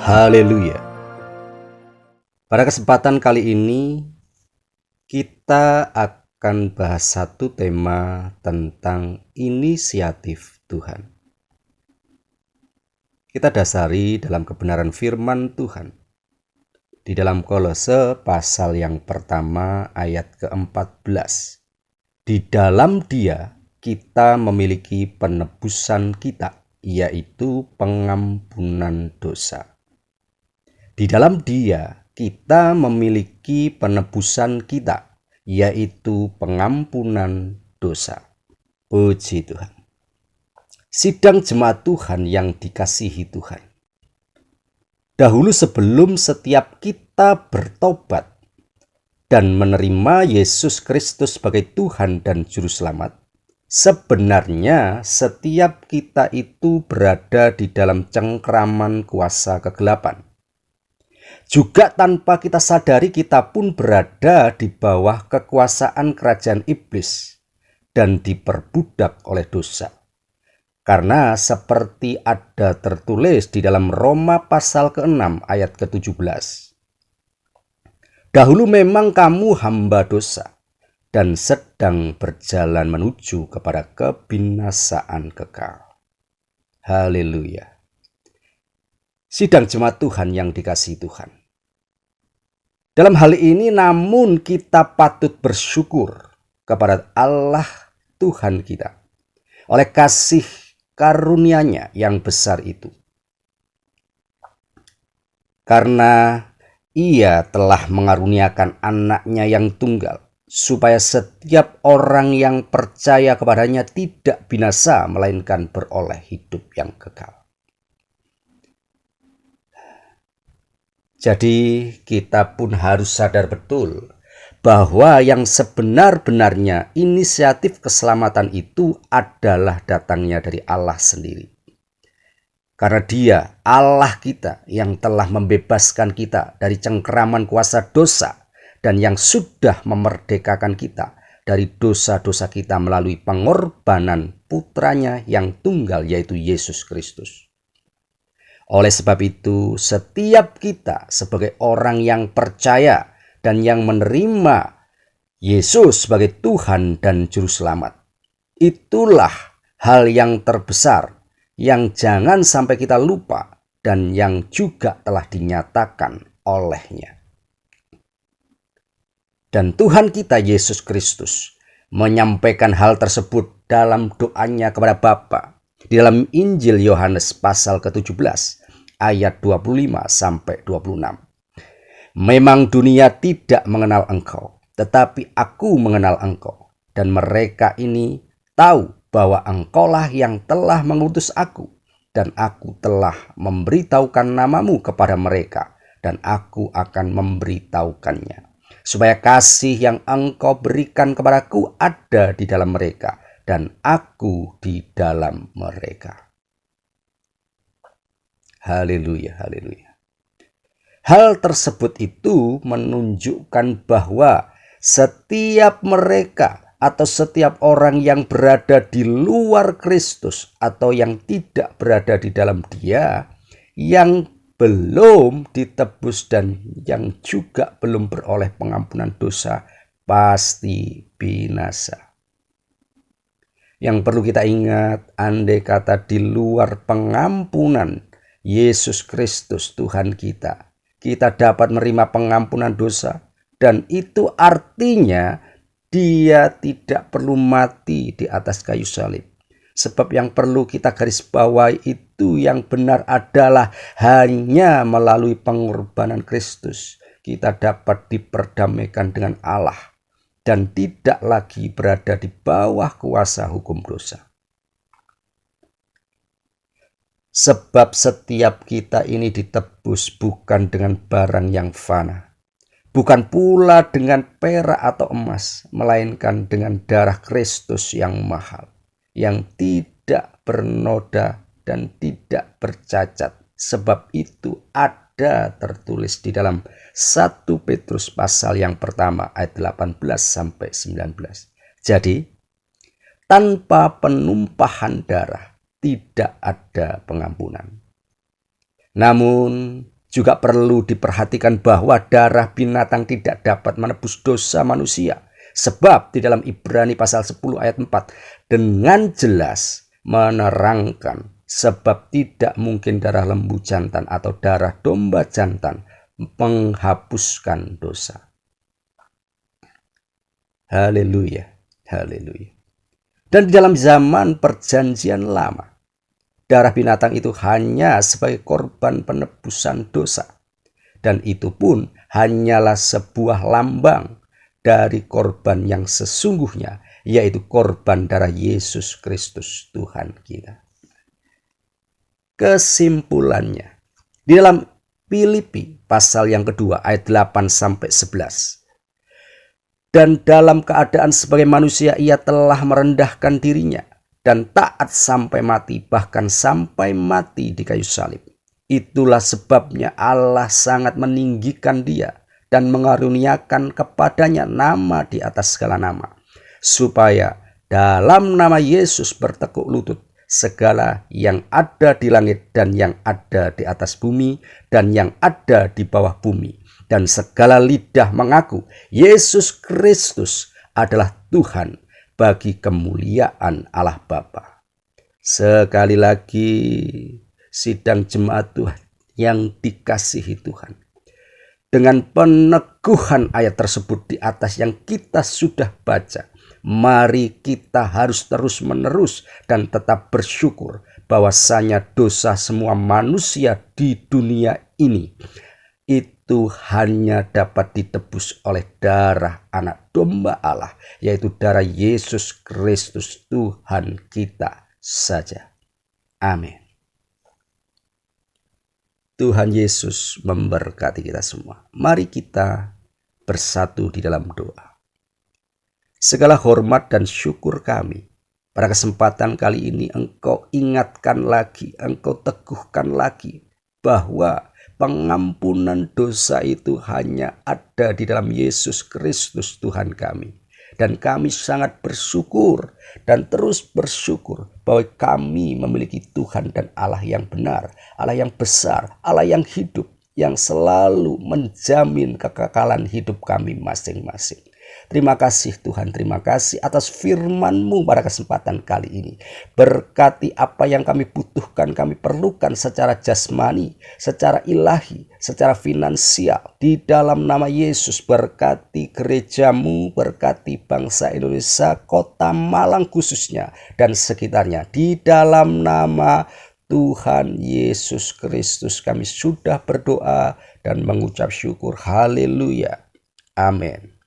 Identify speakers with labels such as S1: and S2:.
S1: Haleluya. Pada kesempatan kali ini kita akan bahas satu tema tentang inisiatif Tuhan. Kita dasari dalam kebenaran firman Tuhan. Di dalam Kolose pasal yang pertama ayat ke-14. Di dalam Dia kita memiliki penebusan kita, yaitu pengampunan dosa. Di dalam Dia kita memiliki penebusan kita, yaitu pengampunan dosa. Puji Tuhan. Sidang jemaat Tuhan yang dikasihi Tuhan. Dahulu sebelum setiap kita bertobat dan menerima Yesus Kristus sebagai Tuhan dan Juru Selamat, sebenarnya setiap kita itu berada di dalam cengkraman kuasa kegelapan. Juga tanpa kita sadari kita pun berada di bawah kekuasaan kerajaan iblis dan diperbudak oleh dosa. Karena seperti ada tertulis di dalam Roma pasal ke-6 ayat ke-17. Dahulu memang kamu hamba dosa dan sedang berjalan menuju kepada kebinasaan kekal. Haleluya. Sidang jemaat Tuhan yang dikasihi Tuhan. Dalam hal ini namun kita patut bersyukur kepada Allah Tuhan kita oleh kasih karunia-Nya yang besar itu. Karena Ia telah mengaruniakan anak-Nya yang tunggal, supaya setiap orang yang percaya kepadanya tidak binasa, melainkan beroleh hidup yang kekal. Jadi kita pun harus sadar betul bahwa yang sebenar-benarnya inisiatif keselamatan itu adalah datangnya dari Allah sendiri. Karena Dia, Allah kita, yang telah membebaskan kita dari cengkraman kuasa dosa dan yang sudah memerdekakan kita dari dosa-dosa kita melalui pengorbanan putranya yang tunggal, yaitu Yesus Kristus. Oleh sebab itu, setiap kita sebagai orang yang percaya dan yang menerima Yesus sebagai Tuhan dan Juru Selamat, itulah hal yang terbesar yang jangan sampai kita lupa dan yang juga telah dinyatakan oleh-Nya. Dan Tuhan kita Yesus Kristus menyampaikan hal tersebut dalam doanya kepada Bapa di dalam Injil Yohanes pasal ke-17 ayat 25 sampai 26. Memang dunia tidak mengenal Engkau, tetapi Aku mengenal Engkau, dan mereka ini tahu bahwa Engkaulah yang telah mengutus Aku, dan Aku telah memberitahukan namamu kepada mereka, dan Aku akan memberitahukannya, supaya kasih yang Engkau berikan kepadaku ada di dalam mereka, dan Aku di dalam mereka. Haleluya, haleluya. Hal tersebut itu menunjukkan bahwa setiap mereka atau setiap orang yang berada di luar Kristus atau yang tidak berada di dalam Dia, yang belum ditebus dan yang juga belum beroleh pengampunan dosa, pasti binasa. Yang perlu kita ingat, andai kata di luar pengampunan Yesus Kristus Tuhan kita dapat menerima pengampunan dosa, dan itu artinya Dia tidak perlu mati di atas kayu salib. Sebab yang perlu kita garis bawahi itu yang benar adalah hanya melalui pengorbanan Kristus kita dapat diperdamaikan dengan Allah dan tidak lagi berada di bawah kuasa hukum dosa. Sebab setiap kita ini ditebus bukan dengan barang yang fana, bukan pula dengan perak atau emas, melainkan dengan darah Kristus yang mahal, yang tidak bernoda dan tidak bercacat. Sebab itu ada tertulis di dalam 1 Petrus pasal yang pertama ayat 18 sampai 19. Jadi, tanpa penumpahan darah tidak ada pengampunan. Namun Juga perlu diperhatikan bahwa darah binatang tidak dapat menebus dosa manusia. Sebab di dalam Ibrani pasal 10 ayat 4 dengan jelas menerangkan sebab tidak mungkin darah lembu jantan atau darah domba jantan menghapuskan dosa. Haleluya, haleluya. Dan di dalam zaman perjanjian lama, darah binatang itu hanya sebagai korban penebusan dosa. Dan itu pun hanyalah sebuah lambang dari korban yang sesungguhnya, yaitu korban darah Yesus Kristus Tuhan kita. Kesimpulannya, di dalam Filipi pasal yang kedua ayat 8-11. Dan dalam keadaan sebagai manusia ia telah merendahkan dirinya dan taat sampai mati, bahkan sampai mati di kayu salib. Itulah sebabnya Allah sangat meninggikan dia dan mengaruniakan kepadanya nama di atas segala nama, supaya dalam nama Yesus bertekuk lutut segala yang ada di langit dan yang ada di atas bumi dan yang ada di bawah bumi, dan segala lidah mengaku Yesus Kristus adalah Tuhan, bagi kemuliaan Allah Bapa. Sekali lagi, sidang jemaat Tuhan yang dikasihi Tuhan, dengan peneguhan ayat tersebut di atas yang kita sudah baca, mari kita harus terus-menerus dan tetap bersyukur bahwasanya dosa semua manusia di dunia ini itu hanya dapat ditebus oleh darah anak domba Allah, yaitu darah Yesus Kristus Tuhan kita saja. Amin. Tuhan Yesus memberkati kita semua. Mari kita bersatu di dalam doa. Segala hormat dan syukur kami pada kesempatan kali ini Engkau ingatkan lagi, Engkau teguhkan lagi bahwa pengampunan dosa itu hanya ada di dalam Yesus Kristus Tuhan kami. Dan kami sangat bersyukur dan terus bersyukur bahwa kami memiliki Tuhan dan Allah yang benar, Allah yang besar, Allah yang hidup, yang selalu menjamin kekekalan hidup kami masing-masing. Terima kasih Tuhan, terima kasih atas firman-Mu pada kesempatan kali ini. Berkati apa yang kami butuhkan, kami perlukan secara jasmani, secara ilahi, secara finansial. Di dalam nama Yesus, berkati gereja-Mu, berkati bangsa Indonesia, kota Malang khususnya, dan sekitarnya. Di dalam nama Tuhan Yesus Kristus kami sudah berdoa dan mengucap syukur. Haleluya. Amin.